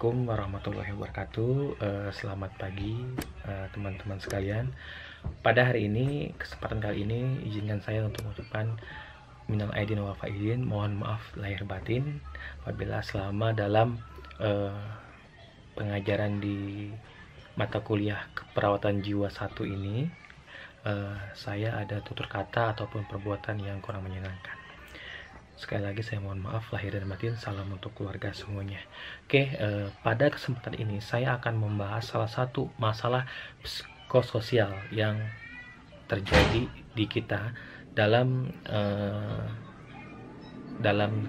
Assalamualaikum warahmatullahi wabarakatuh. Selamat pagi teman-teman sekalian. Pada hari ini, kesempatan kali ini, izinkan saya untuk mengucapkan minal aidin wal faizin, mohon maaf lahir batin apabila selama dalam pengajaran di mata kuliah keperawatan jiwa 1 ini saya ada tutur kata ataupun perbuatan yang kurang menyenangkan. Sekali lagi saya mohon maaf lahir dan batin, salam untuk keluarga semuanya. Oke, pada kesempatan ini saya akan membahas salah satu masalah psikososial yang terjadi di kita dalam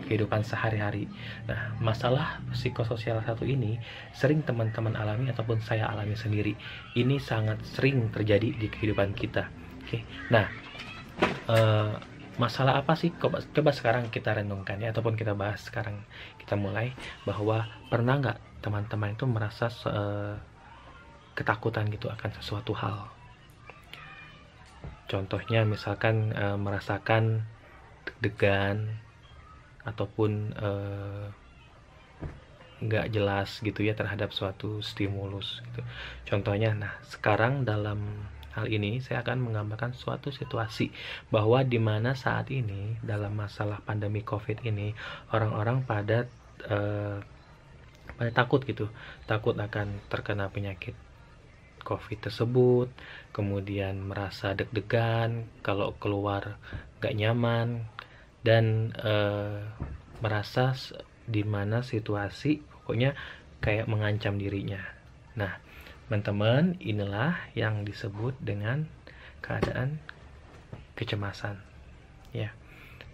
kehidupan sehari-hari. Nah, masalah psikososial satu ini sering teman-teman alami ataupun saya alami sendiri. Ini sangat sering terjadi di kehidupan kita. Oke, nah masalah apa sih? Coba sekarang kita renungkan ya, ataupun kita bahas sekarang. Kita mulai bahwa pernah nggak teman-teman itu merasa ketakutan gitu akan sesuatu hal. Contohnya misalkan merasakan deg-degan ataupun nggak jelas gitu ya terhadap suatu stimulus gitu. Contohnya, nah sekarang dalam hal ini saya akan menggambarkan suatu situasi bahwa di mana saat ini dalam masalah pandemi COVID ini orang-orang pada takut gitu, takut akan terkena penyakit COVID tersebut, kemudian merasa deg-degan kalau keluar gak nyaman, dan merasa di mana situasi pokoknya kayak mengancam dirinya. Nah, teman-teman, inilah yang disebut dengan keadaan kecemasan ya,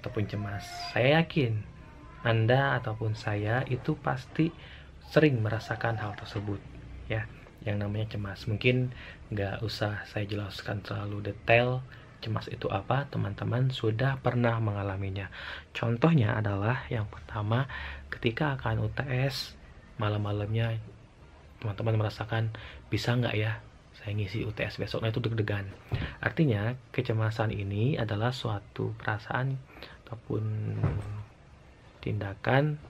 ataupun cemas. Saya yakin Anda ataupun saya itu pasti sering merasakan hal tersebut ya, yang namanya cemas. Mungkin nggak usah saya jelaskan terlalu detail cemas itu apa, teman-teman sudah pernah mengalaminya. Contohnya adalah yang pertama, ketika akan UTS malam-malamnya teman-teman merasakan bisa nggak ya saya ngisi UTS besok. Nah, itu deg-degan. Artinya kecemasan ini adalah suatu perasaan ataupun tindakan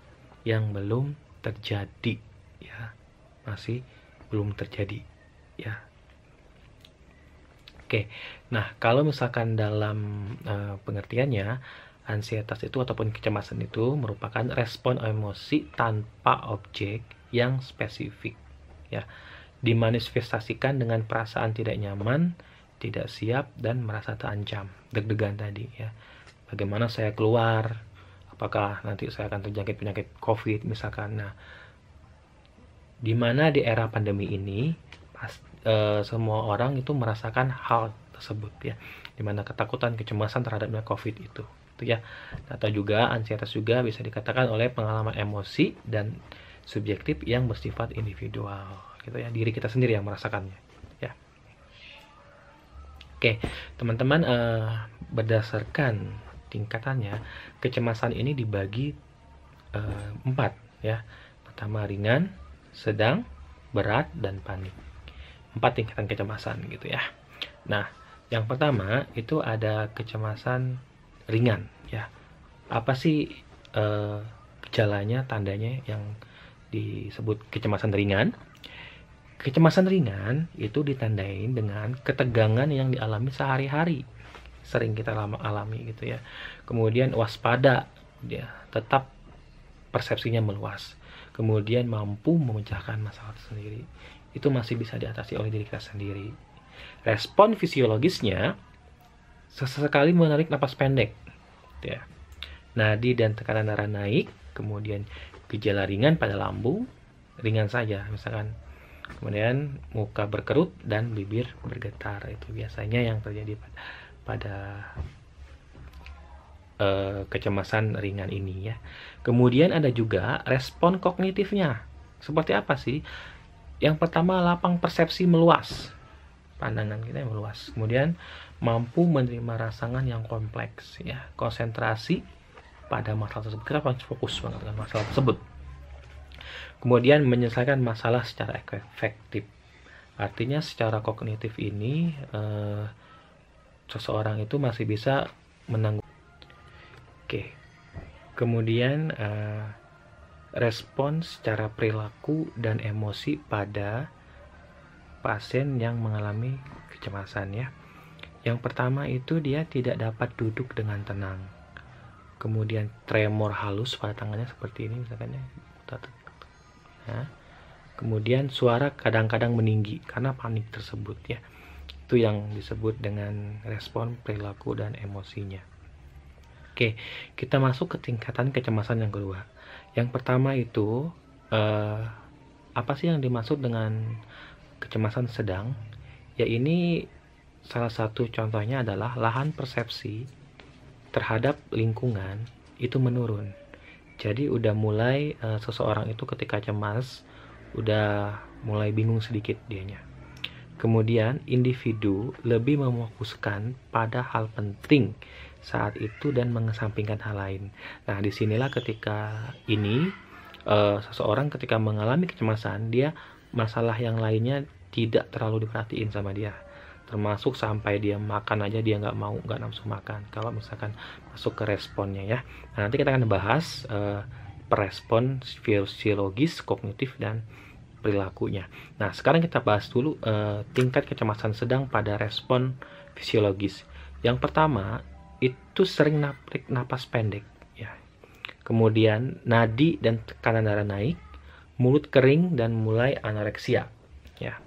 yang belum terjadi ya, masih belum terjadi ya. Oke, nah kalau misalkan dalam pengertiannya, ansietas itu ataupun kecemasan itu merupakan respon emosi tanpa objek yang spesifik ya, dimanifestasikan dengan perasaan tidak nyaman, tidak siap, dan merasa terancam. Deg-degan tadi ya, bagaimana saya keluar, apakah nanti saya akan terjangkit penyakit COVID misalkan. Nah, dimana di era pandemi ini semua orang itu merasakan hal tersebut ya, dimana ketakutan, kecemasan terhadap COVID itu ya. Atau juga ansietas juga bisa dikatakan oleh pengalaman emosi dan subjektif yang bersifat individual gitu ya, diri kita sendiri yang merasakannya ya. Oke, teman-teman, berdasarkan tingkatannya kecemasan ini dibagi 4 ya. Pertama ringan, sedang, berat, dan panik. 4 tingkatan kecemasan gitu ya. Nah, yang pertama itu ada kecemasan ringan ya. Apa sih gejalanya, tandanya yang disebut kecemasan ringan? Kecemasan ringan itu ditandai dengan ketegangan yang dialami sehari-hari, sering kita alami gitu ya. Kemudian waspada, dia tetap persepsinya meluas. Kemudian mampu memecahkan masalah sendiri, itu masih bisa diatasi oleh diri kita sendiri. Respon fisiologisnya sesekali menarik napas pendek ya. Nadi dan tekanan darah naik, kemudian gejala ringan pada lambung, ringan saja misalkan, kemudian muka berkerut dan bibir bergetar. Itu biasanya yang terjadi pada kecemasan ringan ini ya. Kemudian ada juga respon kognitifnya. Seperti apa sih? Yang pertama, lapang persepsi meluas, pandangan kita yang meluas. Kemudian mampu menerima rangsangan yang kompleks ya, konsentrasi pada masalah tersebut, kita fokus banget dengan masalah tersebut. Kemudian menyelesaikan masalah secara efektif. Artinya secara kognitif ini seseorang itu masih bisa menanggung. Oke. Kemudian respon secara perilaku dan emosi pada pasien yang mengalami kecemasan ya. Yang pertama itu dia tidak dapat duduk dengan tenang. Kemudian tremor halus pada tangannya seperti ini misalkan ya. Nah, kemudian suara kadang-kadang meninggi karena panik tersebut ya. Itu yang disebut dengan respon perilaku dan emosinya. Oke, kita masuk ke tingkatan kecemasan yang kedua. Yang pertama itu apa sih yang dimaksud dengan kecemasan sedang? Ya ini salah satu contohnya adalah lahan persepsi terhadap lingkungan itu menurun. Jadi udah mulai seseorang itu ketika cemas udah mulai bingung sedikit dianya. Kemudian individu lebih memfokuskan pada hal penting saat itu dan mengesampingkan hal lain. Nah, disinilah ketika ini seseorang ketika mengalami kecemasan, dia masalah yang lainnya tidak terlalu diperhatiin sama dia. Termasuk sampai dia makan aja dia nggak nafsu makan. Kalau misalkan masuk ke responnya ya. Nah, nanti kita akan bahas respon fisiologis, kognitif, dan perilakunya. Nah, sekarang kita bahas dulu tingkat kecemasan sedang pada respon fisiologis. Yang pertama itu sering narik napas pendek ya. Kemudian nadi dan tekanan darah naik, mulut kering dan mulai anoreksia ya.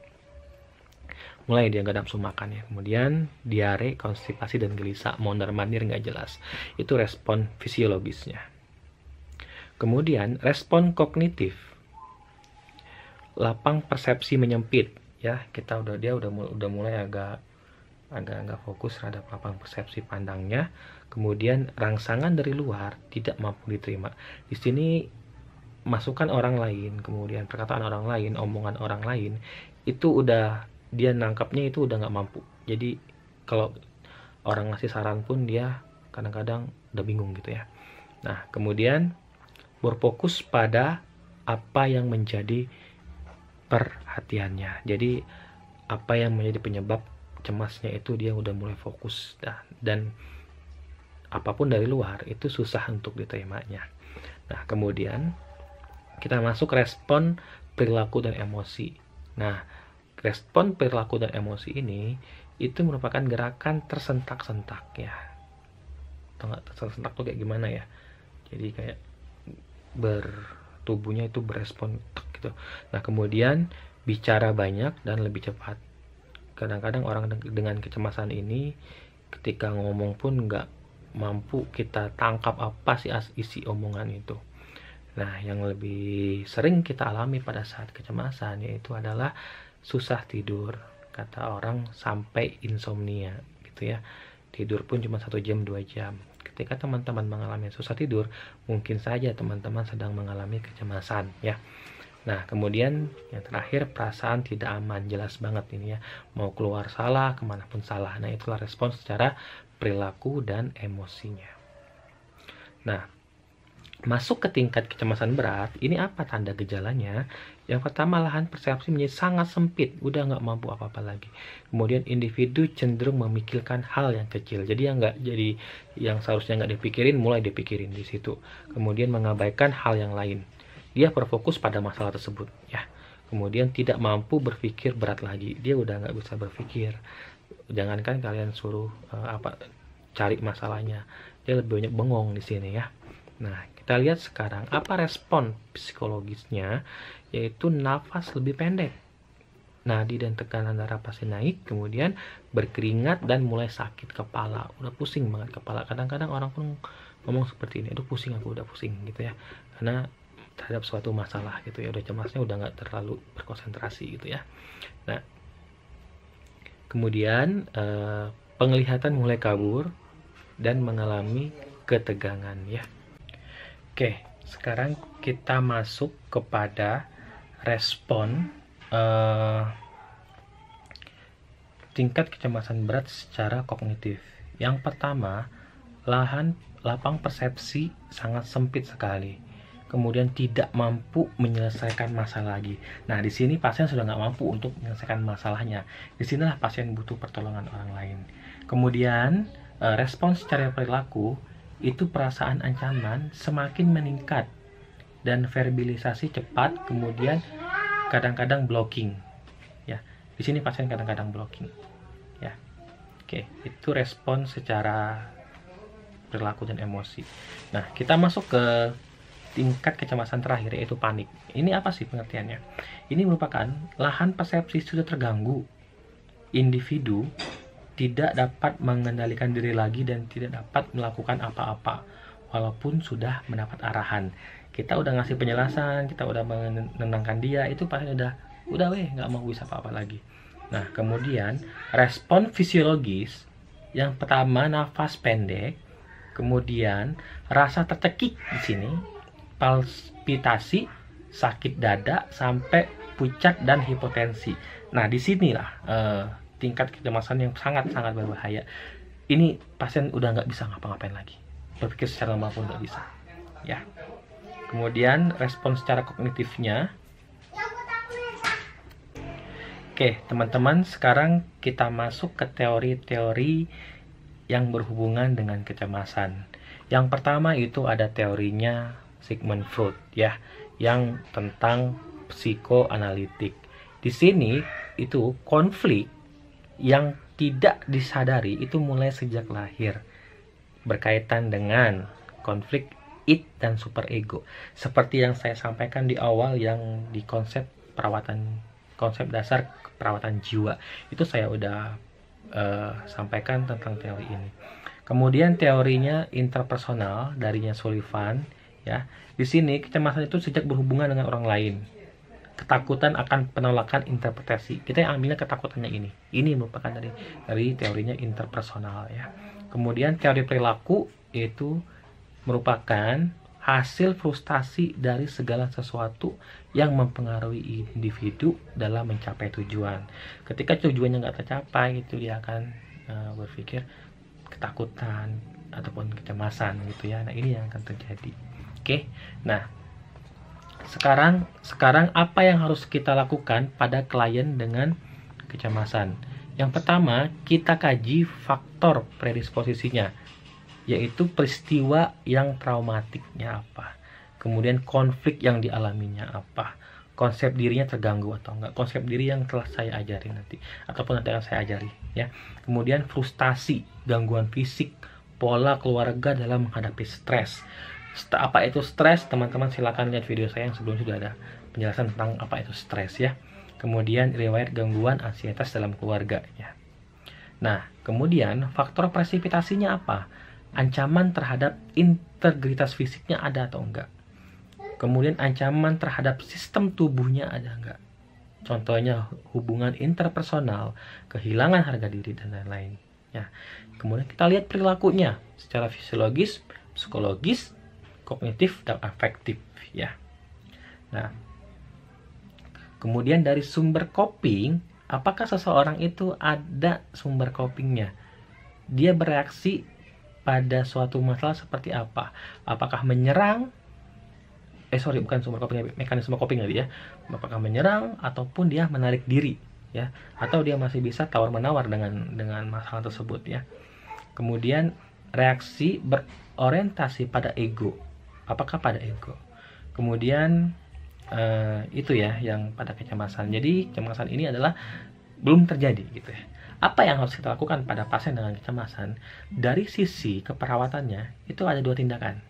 Mulai dia nggak nafsu makan ya. Kemudian diare, konstipasi dan gelisah, mondar-mandir nggak jelas. Itu respon fisiologisnya. Kemudian respon kognitif, lapang persepsi menyempit ya. Dia udah mulai agak nggak fokus terhadap lapang persepsi pandangnya. Kemudian rangsangan dari luar tidak mampu diterima. Di sini masukan orang lain, kemudian perkataan orang lain, omongan orang lain itu udah dia nangkapnya itu udah nggak mampu. Jadi kalau orang ngasih saran pun dia kadang-kadang udah bingung gitu ya. Nah, kemudian berfokus pada apa yang menjadi perhatiannya. Jadi apa yang menjadi penyebab cemasnya itu dia udah mulai fokus dan apapun dari luar itu susah untuk diterimanya. Nah, kemudian kita masuk respon perilaku dan emosi. Nah, respon perilaku dan emosi ini itu merupakan gerakan tersentak-sentak ya. Atau nggak tersentak tuh kayak gimana ya? Jadi kayak tubuhnya itu berespon gitu. Nah, kemudian bicara banyak dan lebih cepat. Kadang-kadang orang dengan kecemasan ini ketika ngomong pun nggak mampu kita tangkap apa sih isi omongan itu. Nah, yang lebih sering kita alami pada saat kecemasan yaitu adalah susah tidur, kata orang sampai insomnia gitu ya. Tidur pun cuma 1 jam 2 jam. Ketika teman-teman mengalami susah tidur, mungkin saja teman-teman sedang mengalami kecemasan ya. Nah, kemudian yang terakhir perasaan tidak aman, jelas banget ini ya. Mau keluar salah, kemanapun salah. Nah, itulah respon secara perilaku dan emosinya. Nah, masuk ke tingkat kecemasan berat, ini apa tanda gejalanya? Yang pertama, lahan persepsi menjadi sangat sempit, udah nggak mampu apa-apa lagi. Kemudian individu cenderung memikirkan hal yang kecil, jadi yang seharusnya nggak dipikirin, mulai dipikirin di situ. Kemudian mengabaikan hal yang lain. Dia berfokus pada masalah tersebut, ya. Kemudian tidak mampu berpikir berat lagi, dia udah nggak bisa berpikir. Jangankan kalian suruh cari masalahnya, dia lebih banyak bengong di sini ya. Nah, kita lihat sekarang apa respon psikologisnya, yaitu nafas lebih pendek, nadi dan tekanan darah pasti naik, kemudian berkeringat dan mulai sakit kepala, udah pusing banget kepala. Kadang-kadang orang pun ngomong seperti ini, aduh pusing aku, udah pusing gitu ya, karena terhadap suatu masalah gitu ya, udah cemasnya udah nggak terlalu berkonsentrasi gitu ya. Nah, kemudian penglihatan mulai kabur dan mengalami ketegangan ya. Oke, sekarang kita masuk kepada respon tingkat kecemasan berat secara kognitif. Yang pertama, lapang persepsi sangat sempit sekali. Kemudian tidak mampu menyelesaikan masalah lagi. Nah, di sini pasien sudah nggak mampu untuk menyelesaikan masalahnya. Disinilah pasien butuh pertolongan orang lain. Kemudian respon secara perilaku itu perasaan ancaman semakin meningkat dan verbalisasi cepat, kemudian kadang-kadang blocking. Ya, di sini pasien kadang-kadang blocking. Ya, oke, itu respon secara perilaku dan emosi. Nah, kita masuk ke tingkat kecemasan terakhir, yaitu panik. Ini apa sih pengertiannya? Ini merupakan lahan persepsi sudah terganggu. Individu tidak dapat mengendalikan diri lagi dan tidak dapat melakukan apa-apa walaupun sudah mendapat arahan. Kita udah ngasih penjelasan, kita udah menenangkan dia, itu pasti udah weh, nggak mau bisa apa-apa lagi. Nah, kemudian respon fisiologis yang pertama nafas pendek, kemudian rasa tercekik di sini, palpitasi, sakit dada sampai pucat dan hipotensi. Nah, disinilah tingkat kecemasan yang sangat-sangat berbahaya. Ini pasien udah nggak bisa ngapa-ngapain lagi, berpikir secara normal pun nggak bisa. Ya. Kemudian respon secara kognitifnya. Oke, teman-teman, sekarang kita masuk ke teori-teori yang berhubungan dengan kecemasan. Yang pertama itu ada teorinya Sigmund Freud, ya, yang tentang psikoanalitik. Di sini itu konflik yang tidak disadari itu mulai sejak lahir, berkaitan dengan konflik id dan superego. Seperti yang saya sampaikan di awal yang di konsep dasar perawatan jiwa, itu saya udah sampaikan tentang teori ini. Kemudian teorinya interpersonal darinya Sullivan, ya. Di sini kecemasan itu sejak berhubungan dengan orang lain. Ketakutan akan penolakan interpretasi. Kita yang ambilnya ketakutannya ini. Ini merupakan dari teorinya interpersonal, ya. Kemudian teori perilaku itu merupakan hasil frustasi dari segala sesuatu yang mempengaruhi individu dalam mencapai tujuan. Ketika tujuannya nggak tercapai, itu dia akan berpikir ketakutan ataupun kecemasan gitu ya. Nah, ini yang akan terjadi. Oke. Nah, sekarang apa yang harus kita lakukan pada klien dengan kecemasan? Yang pertama, kita kaji faktor predisposisinya, yaitu peristiwa yang traumatiknya apa, kemudian konflik yang dialaminya apa, konsep dirinya terganggu atau enggak, konsep diri yang telah saya ajari nanti ataupun nanti akan saya ajari, ya. Kemudian frustasi, gangguan fisik, pola keluarga dalam menghadapi stres. Apa itu stres? Teman-teman silakan lihat video saya yang sebelum, sudah ada penjelasan tentang apa itu stres, ya. Kemudian riwayat gangguan ansietas dalam keluarga, ya. Nah, kemudian faktor presipitasinya apa? Ancaman terhadap integritas fisiknya ada atau enggak. Kemudian ancaman terhadap sistem tubuhnya ada enggak. Contohnya hubungan interpersonal, kehilangan harga diri, dan lain-lain. Ya. Kemudian kita lihat perilakunya secara fisiologis, psikologis, kognitif, dan afektif. Ya. Nah, kemudian dari sumber coping, apakah seseorang itu ada sumber copingnya? Dia bereaksi pada suatu masalah seperti apa? Apakah menyerang? Bukan sumber coping, mekanisme coping tadi, ya. Apakah menyerang ataupun dia menarik diri, ya? Atau dia masih bisa tawar-menawar dengan masalah tersebut, ya. Kemudian reaksi berorientasi pada ego. Apakah pada ego? Kemudian itu ya yang pada kecemasan. Jadi kecemasan ini adalah belum terjadi gitu ya. Apa yang harus kita lakukan pada pasien dengan kecemasan? Dari sisi keperawatannya itu ada dua tindakan.